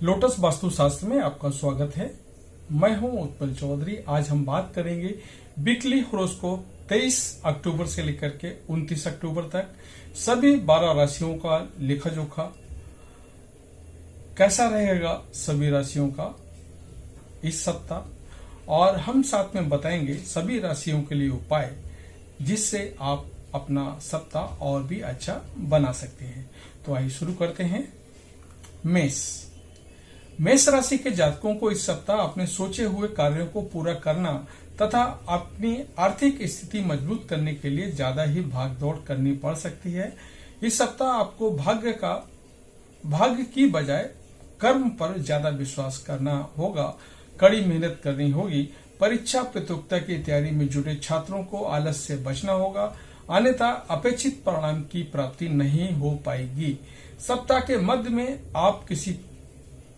Lotus वास्तुशास्त्र में आपका स्वागत है। मैं हूं उत्पल चौधरी। आज हम बात करेंगे वीकली हॉरोस्कोप 23 अक्टूबर से लेकर के 29 अक्टूबर तक सभी 12 राशियों का लेखा जोखा कैसा रहेगा सभी राशियों का इस सप्ताह, और हम साथ में बताएंगे सभी राशियों के लिए उपाय जिससे आप अपना सप्ताह और भी अच्छा बना सकते हैं। तो आइए शुरू करते हैं। मेष राशि के जातकों को इस सप्ताह अपने सोचे हुए कार्यों को पूरा करना तथा अपनी आर्थिक स्थिति मजबूत करने के लिए ज्यादा ही भागदौड़ करनी पड़ सकती है। इस सप्ताह आपको भाग्य की बजाय कर्म पर ज्यादा विश्वास करना होगा, कड़ी मेहनत करनी होगी। परीक्षा प्रतियोगिता की तैयारी में जुटे छात्रों को आलस से बचना होगा, अन्यथा अपेक्षित परिणाम की प्राप्ति नहीं हो पाएगी। सप्ताह के मध्य में आप किसी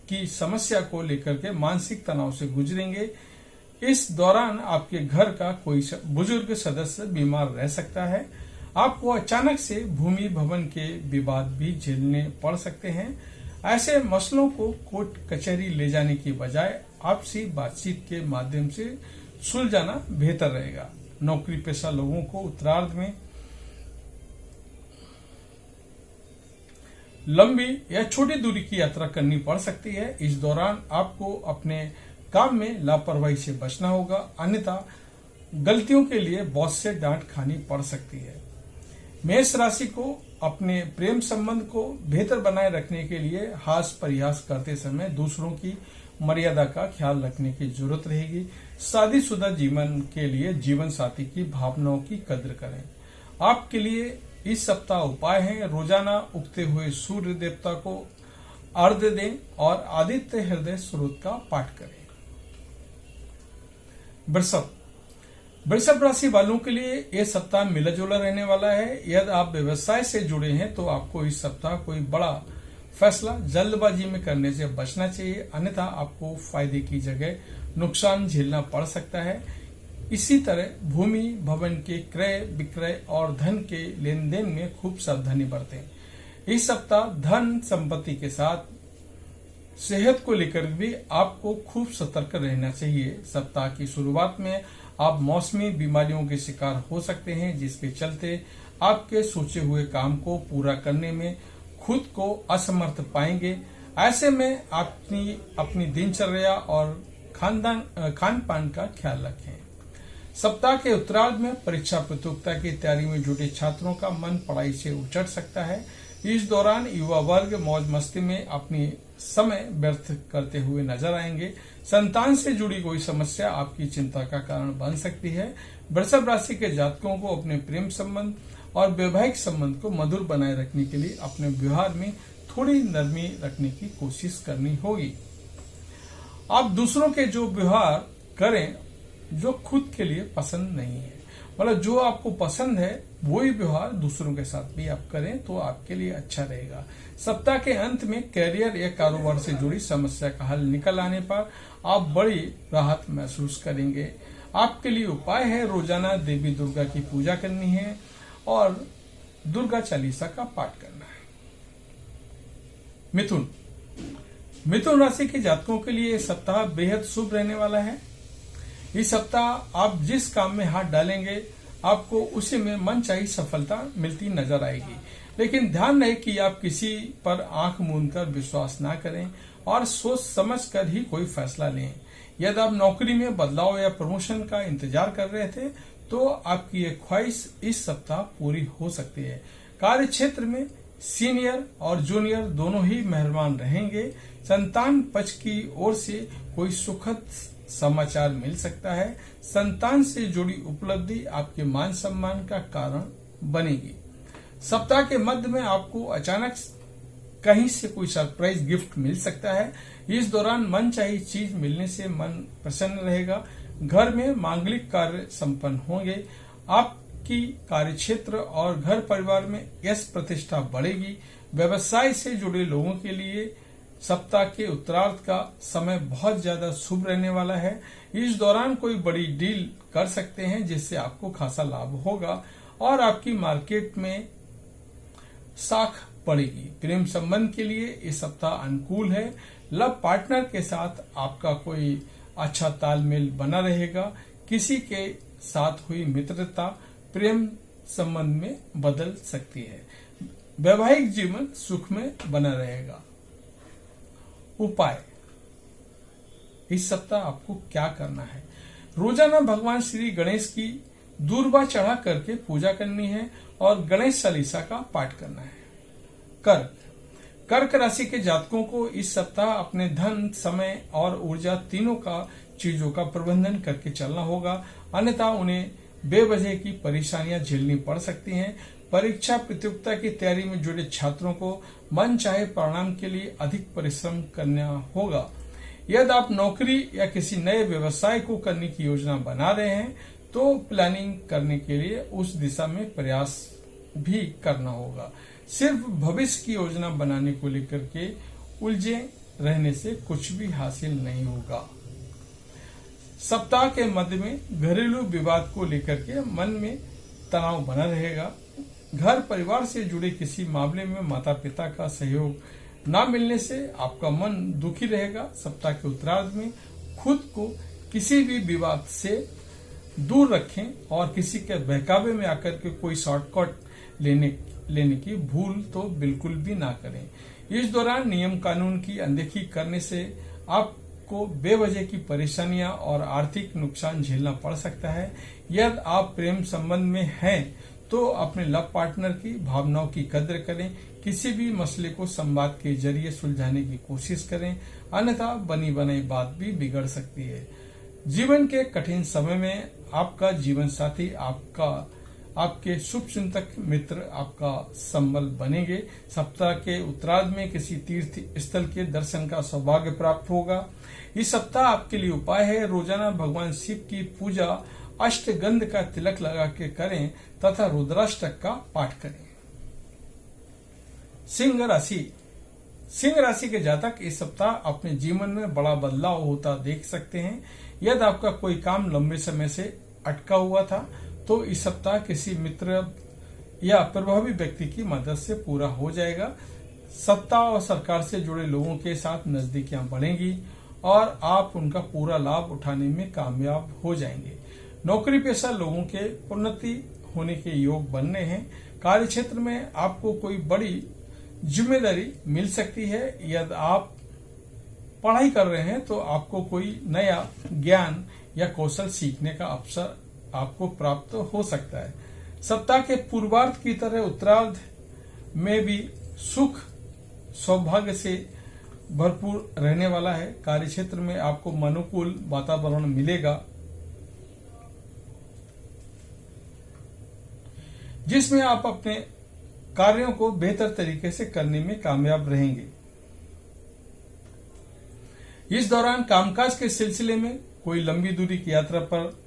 की समस्या को लेकर के मानसिक तनाव से गुजरेंगे। इस दौरान आपके घर का कोई बुजुर्ग सदस्य बीमार रह सकता है। आपको अचानक से भूमि भवन के विवाद भी झेलने पड़ सकते हैं। ऐसे मसलों को कोर्ट कचहरी ले जाने की बजाय आपसी बातचीत के माध्यम से सुलझाना बेहतर रहेगा। नौकरी पेशा लोगों को उत्तरार्ध में लंबी या छोटी दूरी की यात्रा करनी पड़ सकती है। इस दौरान आपको अपने काम में लापरवाही से बचना होगा, अन्यथा गलतियों के लिए बॉस से डांट खानी पड़ सकती है। मेष राशि को अपने प्रेम संबंध को बेहतर बनाए रखने के लिए हास परिहास करते समय दूसरों की मर्यादा का ख्याल रखने की जरूरत रहेगी। शादीशुदा जीवन के लिए जीवन साथी की भावनाओं की कद्र करें। आपके लिए इस सप्ताह उपाय है, रोजाना उगते हुए सूर्य देवता को अर्घ्य दें और आदित्य हृदय स्रोत का पाठ करें। वृषभ राशि वालों के लिए यह सप्ताह मिला जुला रहने वाला है। यदि आप व्यवसाय से जुड़े हैं तो आपको इस सप्ताह कोई बड़ा फैसला जल्दबाजी में करने से बचना चाहिए, अन्यथा आपको फायदे की जगह नुकसान झेलना पड़ सकता है। इसी तरह भूमि भवन के क्रय विक्रय और धन के लेन देन में खूब सावधानी बरतें। इस सप्ताह धन संपत्ति के साथ सेहत को लेकर भी आपको खूब सतर्क रहना चाहिए। सप्ताह की शुरुआत में आप मौसमी बीमारियों के शिकार हो सकते हैं, जिसके चलते आपके सोचे हुए काम को पूरा करने में खुद को असमर्थ पाएंगे। ऐसे में अपनी दिनचर्या और खान पान का ख्याल रखें। सप्ताह के उत्तरार्ध में परीक्षा प्रतियोगिता की तैयारी में जुटे छात्रों का मन पढ़ाई से उचट सकता है। इस दौरान युवा वर्ग मौज मस्ती में अपनी समय व्यर्थ करते हुए नजर आएंगे। संतान से जुड़ी कोई समस्या आपकी चिंता का कारण बन सकती है। वृषभ राशि के जातकों को अपने प्रेम संबंध और वैवाहिक संबंध को मधुर बनाए रखने के लिए अपने व्यवहार में थोड़ी नरमी रखने की कोशिश करनी होगी। आप दूसरों के जो व्यवहार करें जो खुद के लिए पसंद नहीं है, मतलब जो आपको पसंद है वही व्यवहार दूसरों के साथ भी आप करें तो आपके लिए अच्छा रहेगा। सप्ताह के अंत में कैरियर या कारोबार से जुड़ी समस्या का हल निकल आने पर आप बड़ी राहत महसूस करेंगे। आपके लिए उपाय है, रोजाना देवी दुर्गा की पूजा करनी है और दुर्गा चालीसा का पाठ करना है। मिथुन राशि के जातकों के लिए सप्ताह बेहद शुभ रहने वाला है। इस सप्ताह आप जिस काम में हाथ डालेंगे आपको उसी में मनचाही सफलता मिलती नजर आएगी, लेकिन ध्यान रहे कि आप किसी पर आंख मूंदकर विश्वास ना करें और सोच समझ कर ही कोई फैसला लें। यदि आप नौकरी में बदलाव या प्रमोशन का इंतजार कर रहे थे तो आपकी ये ख्वाहिश इस सप्ताह पूरी हो सकती है। कार्य क्षेत्र में सीनियर और जूनियर दोनों ही मेहरबान रहेंगे। संतान पक्ष की ओर से कोई सुखद समाचार मिल सकता है। संतान से जुड़ी उपलब्धि आपके मान सम्मान का कारण बनेगी। सप्ताह के मध्य में आपको अचानक कहीं से कोई सरप्राइज गिफ्ट मिल सकता है। इस दौरान मनचाही चीज मिलने से मन प्रसन्न रहेगा। घर में मांगलिक कार्य संपन्न होंगे। आपकी कार्य क्षेत्र और घर परिवार में यश प्रतिष्ठा बढ़ेगी। व्यवसाय से जुड़े लोगों के लिए सप्ताह के उत्तरार्ध का समय बहुत ज्यादा शुभ रहने वाला है। इस दौरान कोई बड़ी डील कर सकते हैं जिससे आपको खासा लाभ होगा और आपकी मार्केट में साख बढ़ेगी। प्रेम संबंध के लिए ये सप्ताह अनुकूल है। लव पार्टनर के साथ आपका कोई अच्छा तालमेल बना रहेगा। किसी के साथ हुई मित्रता प्रेम संबंध में बदल सकती है। वैवाहिक जीवन सुख में बना रहेगा। उपाय, इस सप्ताह आपको क्या करना है? रोजाना भगवान श्री गणेश की दूर्वा चढ़ा करके पूजा करनी है और गणेश चालीसा का पाठ करना है। कर्क राशि के जातकों को इस सप्ताह अपने धन, समय और ऊर्जा तीनों का चीजों का प्रबंधन करके चलना होगा, अन्यथा उन्हें बेवजह की परेशानियां झेलनी पड़ सकती हैं। परीक्षा प्रतियोगिता की तैयारी में जुड़े छात्रों को मन चाहे परिणाम के लिए अधिक परिश्रम करना होगा। यदि आप नौकरी या किसी नए व्यवसाय को करने की योजना बना रहे हैं तो प्लानिंग करने के लिए उस दिशा में प्रयास भी करना होगा। सिर्फ भविष्य की योजना बनाने को लेकर के उलझे रहने से कुछ भी हासिल नहीं होगा। सप्ताह के मध्य में घरेलू विवाद को लेकर के मन में तनाव बना रहेगा। घर परिवार से जुड़े किसी मामले में माता पिता का सहयोग न मिलने से आपका मन दुखी रहेगा। सप्ताह के उत्तरार्ध में खुद को किसी भी विवाद से दूर रखें और किसी के बहकावे में आकर के कोई शॉर्टकट लेने की भूल तो बिल्कुल भी ना करें। इस दौरान नियम कानून की अनदेखी करने से आपको बेवजह की परेशानियां और आर्थिक नुकसान झेलना पड़ सकता है। यदि आप प्रेम संबंध में हैं तो अपने लव पार्टनर की भावनाओं की कद्र करें। किसी भी मसले को संवाद के जरिए सुलझाने की कोशिश करें, अन्यथा बनी बनाई बात भी बिगड़ सकती है। जीवन के कठिन समय में आपका जीवन साथी आपके शुभ चिंतक मित्र आपका संबल बनेंगे। सप्ताह के उत्तरार्ध में किसी तीर्थ स्थल के दर्शन का सौभाग्य प्राप्त होगा। इस सप्ताह आपके लिए उपाय है, रोजाना भगवान शिव की पूजा अष्टगंध का तिलक लगा के करें तथा रुद्राष्टक का पाठ करें। सिंह राशि के जातक इस सप्ताह अपने जीवन में बड़ा बदलाव होता देख सकते हैं। यदि आपका कोई काम लंबे समय से अटका हुआ था तो इस सप्ताह किसी मित्र या प्रभावी व्यक्ति की मदद से पूरा हो जाएगा। सत्ता और सरकार से जुड़े लोगों के साथ नजदीकियां बढ़ेंगी और आप उनका पूरा लाभ उठाने में कामयाब हो जाएंगे। नौकरी पेशा लोगों के उन्नति होने के योग बनने हैं। कार्य क्षेत्र में आपको कोई बड़ी जिम्मेदारी मिल सकती है। यदि आप पढ़ाई कर रहे हैं तो आपको कोई नया ज्ञान या कौशल सीखने का अवसर आपको प्राप्त हो सकता है। सप्ताह के पूर्वार्ध की तरह उत्तरार्ध में भी सुख सौभाग्य से भरपूर रहने वाला है। कार्य क्षेत्र में आपको अनुकूल वातावरण मिलेगा जिसमें आप अपने कार्यों को बेहतर तरीके से करने में कामयाब रहेंगे। इस दौरान कामकाज के सिलसिले में कोई लंबी दूरी की यात्रा पर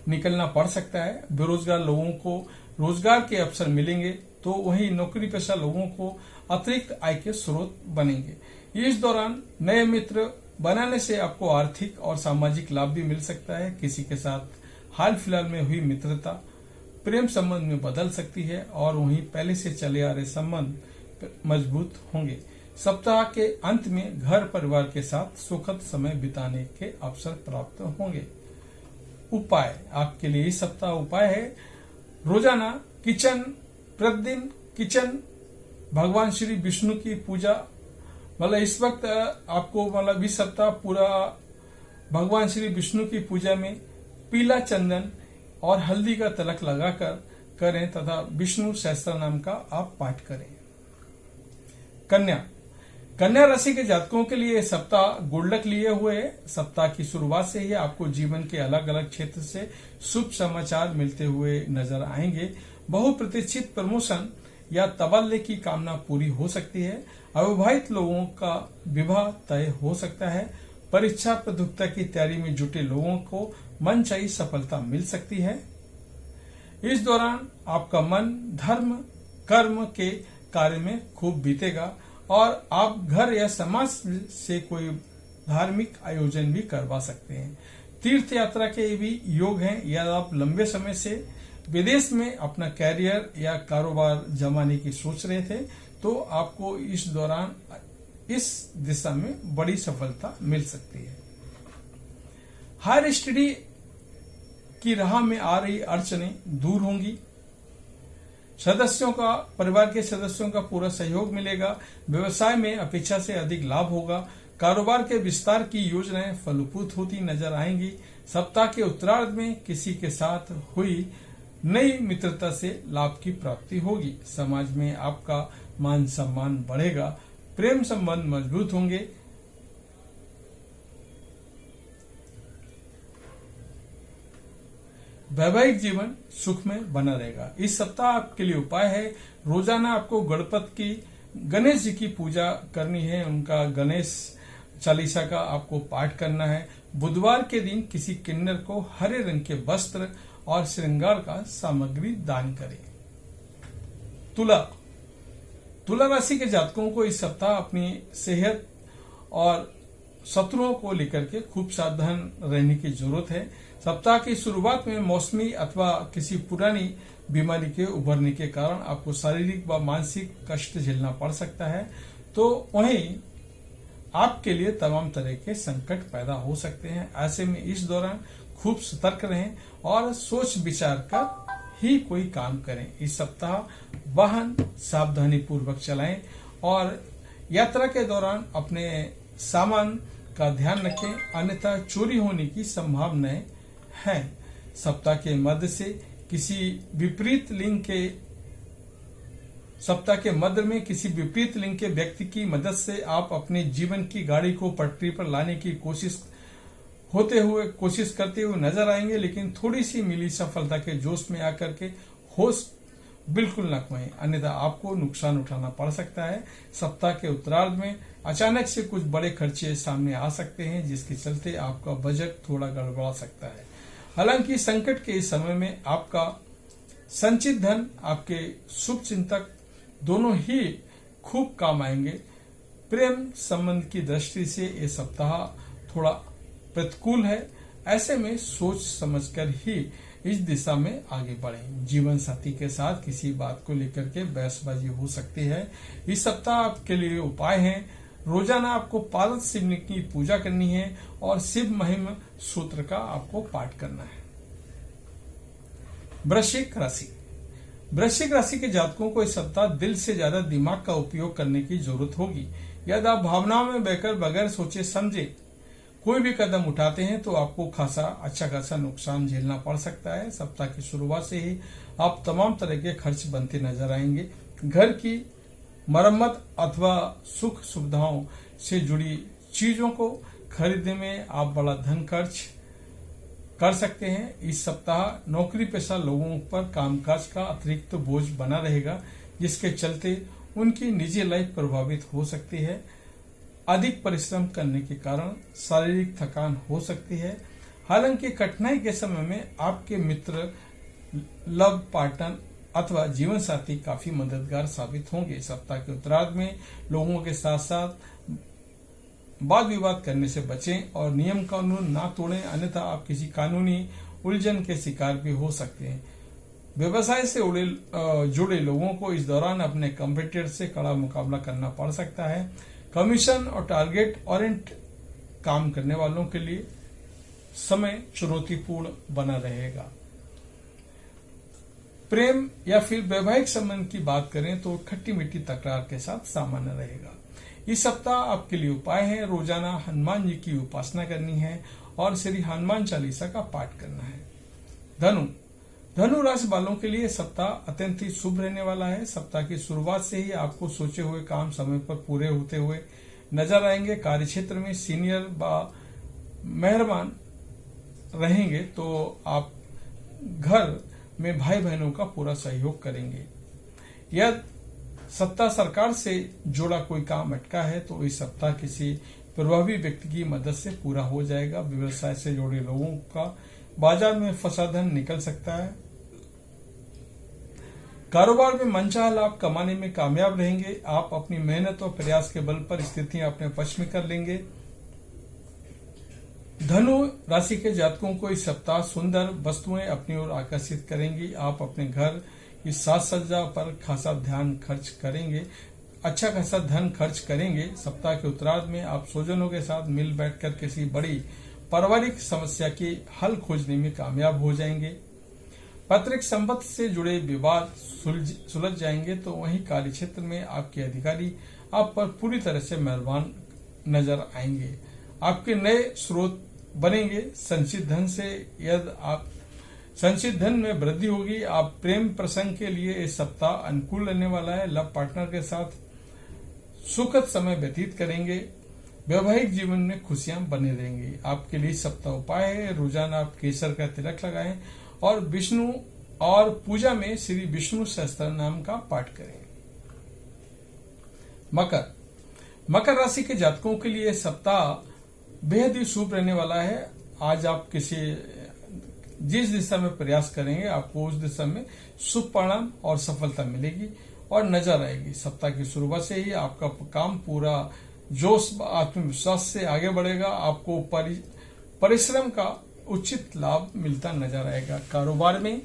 निकलना पड़ सकता है। बेरोजगार लोगों को रोजगार के अवसर मिलेंगे तो वहीं नौकरी पेशा लोगों को अतिरिक्त आय के स्रोत बनेंगे। इस दौरान नए मित्र बनाने से आपको आर्थिक और सामाजिक लाभ भी मिल सकता है। किसी के साथ हाल फिलहाल में हुई मित्रता प्रेम संबंध में बदल सकती है और वहीं पहले से चले आ रहे संबंध मजबूत होंगे। सप्ताह के अंत में घर परिवार के साथ सुखद समय बिताने के अवसर प्राप्त होंगे। उपाय, आपके लिए इस सप्ताह उपाय है, रोजाना प्रतिदिन किचन भगवान श्री विष्णु की पूजा, मतलब इस वक्त आपको इस सप्ताह पूरा भगवान श्री विष्णु की पूजा में पीला चंदन और हल्दी का तिलक लगाकर करें तथा विष्णु सहस्त्र नाम का आप पाठ करें। कन्या राशि के जातकों के लिए सप्ताह गुडलक लिए हुए है। सप्ताह की शुरुआत से ही आपको जीवन के अलग अलग क्षेत्र से शुभ समाचार मिलते हुए नजर आएंगे। बहुप्रतीक्षित प्रमोशन या तबादले की कामना पूरी हो सकती है। अविवाहित लोगों का विवाह तय हो सकता है। परीक्षा प्रतियोगिता की तैयारी में जुटे लोगों को मनचाही सफलता मिल सकती है। इस दौरान आपका मन धर्म कर्म के कार्य में खूब बीतेगा और आप घर या समाज से कोई धार्मिक आयोजन भी करवा सकते हैं। तीर्थ यात्रा के भी योग हैं। यदि आप लंबे समय से विदेश में अपना कैरियर या कारोबार जमाने की सोच रहे थे तो आपको इस दौरान इस दिशा में बड़ी सफलता मिल सकती है। हायर स्टडी की राह में आ रही अड़चनें दूर होंगी। परिवार के सदस्यों का पूरा सहयोग मिलेगा। व्यवसाय में अपेक्षा से अधिक लाभ होगा। कारोबार के विस्तार की योजनाएं फलप्रूत होती नजर आएंगी। सप्ताह के उत्तरार्ध में किसी के साथ हुई नई मित्रता से लाभ की प्राप्ति होगी। समाज में आपका मान सम्मान बढ़ेगा। प्रेम संबंध मजबूत होंगे। वैवाहिक जीवन सुख में बना रहेगा। इस सप्ताह आपके लिए उपाय है, रोजाना आपको गणेश जी की पूजा करनी है। उनका गणेश चालीसा का आपको पाठ करना है। बुधवार के दिन किसी किन्नर को हरे रंग के वस्त्र और श्रृंगार का सामग्री दान करें। तुला राशि के जातकों को इस सप्ताह अपनी सेहत और शत्रुओं को लेकर के खूब सावधान रहने की जरूरत है। सप्ताह की शुरुआत में मौसमी अथवा किसी पुरानी बीमारी के उभरने के कारण आपको शारीरिक व मानसिक कष्ट झेलना पड़ सकता है, तो वहीं आपके लिए तमाम तरह के संकट पैदा हो सकते हैं। ऐसे में इस दौरान खूब सतर्क रहें और सोच विचार कर ही कोई काम करें। इस सप्ताह वाहन सावधानी पूर्वक चलाएं और यात्रा के दौरान अपने सामान का ध्यान रखें, अन्यथा चोरी होने की संभावनाएं हैं। सप्ताह के मध्य में किसी विपरीत लिंग के व्यक्ति की मदद से आप अपने जीवन की गाड़ी को पटरी पर लाने की कोशिश करते हुए नजर आएंगे, लेकिन थोड़ी सी मिली सफलता के जोश में आकर के होश बिल्कुल न खोएं, अन्यथा आपको नुकसान उठाना पड़ सकता है। सप्ताह के उत्तरार्ध में अचानक से कुछ बड़े खर्चे सामने आ सकते हैं, जिसके चलते आपका बजट थोड़ा गड़बड़ा सकता है। हालांकि संकट के इस समय में आपका संचित धन आपके शुभ चिंतक दोनों ही खूब काम आएंगे। प्रेम संबंध की दृष्टि से ये सप्ताह थोड़ा प्रतिकूल है। ऐसे में सोच समझकर ही इस दिशा में आगे बढ़ें। जीवन साथी के साथ किसी बात को लेकर के बहसबाजी हो सकती है। इस सप्ताह आपके लिए उपाय है, रोजाना आपको पारद शिव की पूजा करनी है और शिव महिम सूत्र का आपको पाठ करना है। वृश्चिक राशि के जातकों को इस सप्ताह दिल से ज्यादा दिमाग का उपयोग करने की जरूरत होगी। यदि आप भावनाओं में बहकर बगैर सोचे समझे कोई भी कदम उठाते हैं तो आपको अच्छा खासा नुकसान झेलना पड़ सकता है। सप्ताह की शुरुआत से ही आप तमाम तरह के खर्च बनते नजर आएंगे। घर की मरम्मत अथवा सुख सुविधाओं से जुड़ी चीजों को खरीदने में आप बड़ा धन खर्च कर सकते हैं। इस सप्ताह नौकरी पेशा लोगों पर कामकाज का अतिरिक्त बोझ बना रहेगा, जिसके चलते उनकी निजी लाइफ प्रभावित हो सकती है। अधिक परिश्रम करने के कारण शारीरिक थकान हो सकती है। हालांकि कठिनाई के समय में आपके मित्र, लव पार्टनर अथवा जीवन साथी काफी मददगार साबित होंगे। सप्ताह के उत्तरार्ध में लोगों के साथ साथ वाद विवाद करने से बचें और नियम कानून ना तोड़ें, अन्यथा आप किसी कानूनी उलझन के शिकार भी हो सकते हैं। व्यवसाय से जुड़े लोगों को इस दौरान अपने कॉम्पिटिटर से कड़ा मुकाबला करना पड़ सकता है। कमीशन और टारगेट ओरिएंट काम करने वालों के लिए समय चुनौतीपूर्ण बना रहेगा। प्रेम या फिर वैवाहिक संबंध की बात करें तो खट्टी मीठी तकरार के साथ सामान्य रहेगा। इस सप्ताह आपके लिए उपाय है, रोजाना हनुमान जी की उपासना करनी है और श्री हनुमान चालीसा का पाठ करना है। धनु राशि वालों के लिए सप्ताह अत्यंत ही शुभ रहने वाला है। सप्ताह की शुरुआत से ही आपको सोचे हुए काम समय पर पूरे होते हुए नजर आएंगे। कार्यक्षेत्र में सीनियर व मेहरबान रहेंगे तो आप घर में भाई बहनों का पूरा सहयोग करेंगे। यदि सत्ता सरकार से जुड़ा कोई काम अटका है तो इस सप्ताह किसी प्रभावी व्यक्ति की मदद से पूरा हो जाएगा। व्यवसाय से जुड़े लोगों का बाजार में फंसा धन निकल सकता है। कारोबार में मनचाहा लाभ कमाने में कामयाब रहेंगे। आप अपनी मेहनत और प्रयास के बल पर स्थितियां अपने पक्ष में कर लेंगे। धनु राशि के जातकों को इस सप्ताह सुंदर वस्तुएं अपनी ओर आकर्षित करेंगी। आप अपने घर की साज सज्जा पर खासा ध्यान खर्च करेंगे, अच्छा खासा धन खर्च करेंगे। सप्ताह के उत्तरार्ध में आप स्वजनों के साथ मिल बैठकर किसी बड़ी पारिवारिक समस्या की हल खोजने में कामयाब हो जाएंगे। पैतृक संपत्ति से जुड़े विवाद सुलझ जाएंगे, तो वहीं कार्य क्षेत्र में आपके अधिकारी आप पर पूरी तरह से मेहरबान नजर आएंगे। आपके नए स्रोत बनेंगे। संचित धन में वृद्धि होगी। आप प्रेम प्रसंग के लिए इस सप्ताह अनुकूल रहने वाला है। लव पार्टनर के साथ सुखद समय व्यतीत करेंगे। वैवाहिक जीवन में खुशियां बनी रहेंगी। आपके लिए सप्ताह उपाय है, रोजाना आप केसर का तिलक लगाएं और विष्णु और पूजा में श्री विष्णु सहस्त्र नाम का पाठ करें। मकर राशि के जातकों के लिए सप्ताह बेहद ही शुभ रहने वाला है। आज आप जिस दिशा में प्रयास करेंगे आपको उस दिशा में शुभ परिणाम और सफलता मिलेगी और नजर आएगी। सप्ताह की शुरुआत से ही आपका काम पूरा जोश आत्मविश्वास से आगे बढ़ेगा। आपको परिश्रम का उचित लाभ मिलता नजर आएगा। कारोबार में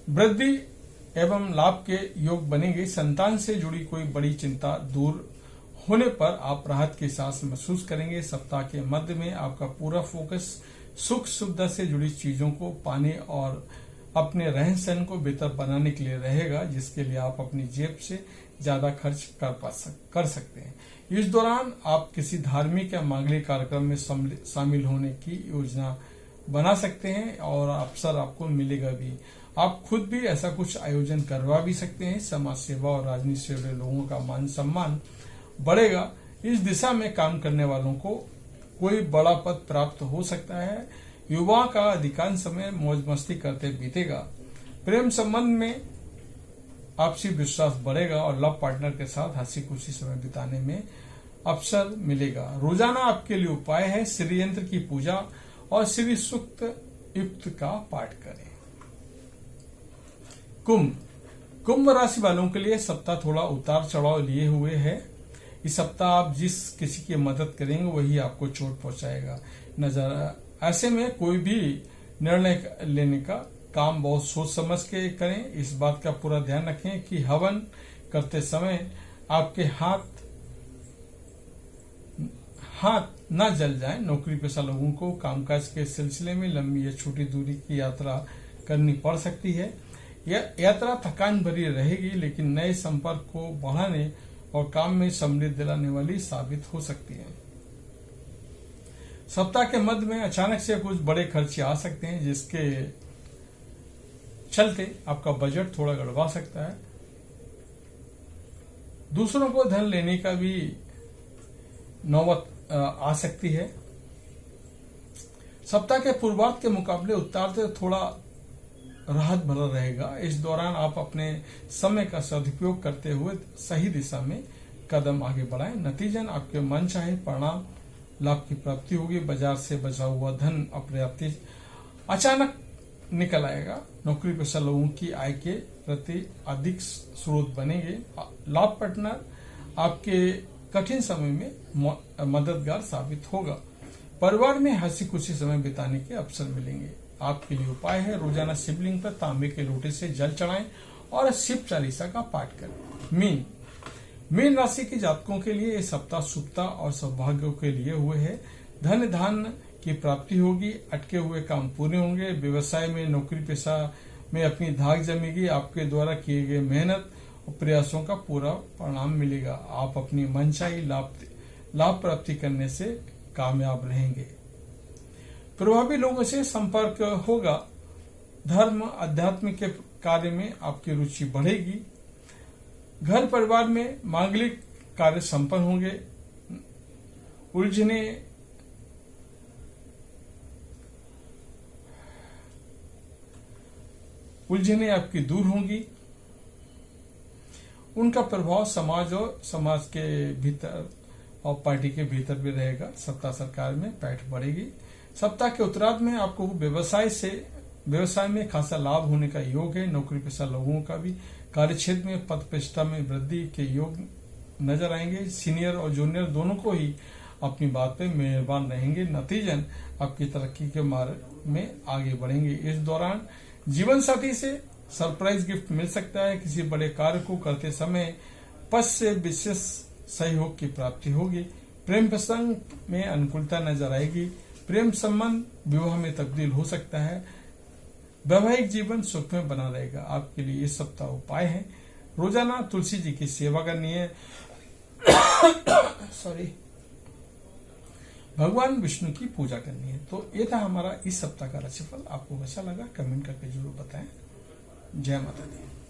वृद्धि एवं लाभ के योग बनेंगे। संतान से जुड़ी कोई बड़ी चिंता दूर होने पर आप राहत की सांस महसूस करेंगे। सप्ताह के मध्य में आपका पूरा फोकस सुख सुविधा से जुड़ी चीजों को पाने और अपने रहन सहन को बेहतर बनाने के लिए रहेगा, जिसके लिए आप अपनी जेब से ज्यादा खर्च कर सकते हैं। इस दौरान आप किसी धार्मिक या मांगलिक कार्यक्रम में शामिल होने की योजना बना सकते हैं और अवसर आपको मिलेगा भी। आप खुद भी ऐसा कुछ आयोजन करवा भी सकते हैं। समाज सेवा और राजनीति से जुड़े लोगों का मान सम्मान बढ़ेगा। इस दिशा में काम करने वालों को कोई बड़ा पद प्राप्त हो सकता है। युवा का अधिकांश समय मौज मस्ती करते बीतेगा। प्रेम संबंध में आपसी विश्वास बढ़ेगा और लव पार्टनर के साथ हंसी खुशी समय बिताने में अवसर मिलेगा। रोजाना आपके लिए उपाय है, श्री यंत्र की पूजा और श्री सूक्त युक्त का पाठ करें। कुंभ राशि वालों के लिए सप्ताह थोड़ा उतार चढ़ाव लिए हुए है। इस सप्ताह आप जिस किसी की मदद करेंगे वही आपको चोट पहुंचाएगा नजर। ऐसे में कोई भी निर्णय लेने का काम बहुत सोच समझ के करें। इस बात का पूरा ध्यान रखें कि हवन करते समय आपके हाथ न जल जाए। नौकरी पेशा लोगों को कामकाज के सिलसिले में लंबी या छोटी दूरी की यात्रा करनी पड़ सकती है। यह यात्रा थकान भरी रहेगी, लेकिन नए संपर्क को बढ़ाने और काम में समृद्धि दिलाने वाली साबित हो सकती है। सप्ताह के मध्य में अचानक से कुछ बड़े खर्चे आ सकते हैं, जिसके चलते आपका बजट थोड़ा गड़बड़ा सकता है। दूसरों को धन लेने का भी नौबत आ सकती है। सप्ताह के पूर्वार्ध के मुकाबले उत्तरार्ध थोड़ा राहत भरा रहेगा। इस दौरान आप अपने समय का सदुपयोग करते हुए सही दिशा में कदम आगे बढ़ाएं। नतीजन आपके मन चाहे परिणाम लाभ की प्राप्ति होगी। बाजार से बचा हुआ धन अपर्याप्त अचानक निकल आएगा। नौकरी पेशा लोगों की आय के प्रति अधिक स्रोत बनेंगे। लाभ पार्टनर आपके कठिन समय में मददगार साबित होगा। परिवार में हंसी खुशी समय बिताने के अवसर मिलेंगे। आपके लिए उपाय है, रोजाना शिवलिंग पर तांबे के लोटे से जल चढ़ाएं और शिव चालीसा का पाठ करें। मीन राशि के जातकों के लिए यह सप्ताह शुभता और सौभाग्य के लिए हुए है। धन धान की प्राप्ति होगी। अटके हुए काम पूरे होंगे। व्यवसाय में नौकरी पेशा में अपनी धाक जमेगी। आपके द्वारा किए गए मेहनत और प्रयासों का पूरा परिणाम मिलेगा। आप अपनी मनचाही लाभ प्राप्ति करने से कामयाब रहेंगे। प्रभावी लोगों से संपर्क होगा। धर्म अध्यात्म के कार्य में आपकी रुचि बढ़ेगी। घर परिवार में मांगलिक कार्य संपन्न होंगे। उलझने आपकी दूर होंगी। उनका प्रभाव समाज के भीतर और पार्टी के भीतर भी रहेगा। सत्ता सरकार में पैठ बढ़ेगी। सप्ताह के उत्तरार्ध में आपको व्यवसाय में खासा लाभ होने का योग है। नौकरी पेशा लोगों का भी कार्य क्षेत्र में पद प्रतिष्ठा में वृद्धि के योग नजर आएंगे। सीनियर और जूनियर दोनों को ही अपनी बात पे मेहरबान रहेंगे, नतीजन आपकी तरक्की के मार्ग में आगे बढ़ेंगे। इस दौरान जीवन साथी से सरप्राइज गिफ्ट मिल सकता है। किसी बड़े कार्य को करते समय पद से विशेष सहयोग की प्राप्ति होगी। प्रेम प्रसंग में अनुकूलता नजर आएगी। प्रेम संबंध विवाह में तब्दील हो सकता है। वैवाहिक जीवन सुख में बना रहेगा। आपके लिए इस सप्ताह उपाय है, रोजाना तुलसी जी की सेवा करनी है। सॉरी, भगवान विष्णु की पूजा करनी है। तो ये था हमारा इस सप्ताह का राशिफल। आपको कैसा लगा कमेंट करके जरूर बताएं। जय माता दी।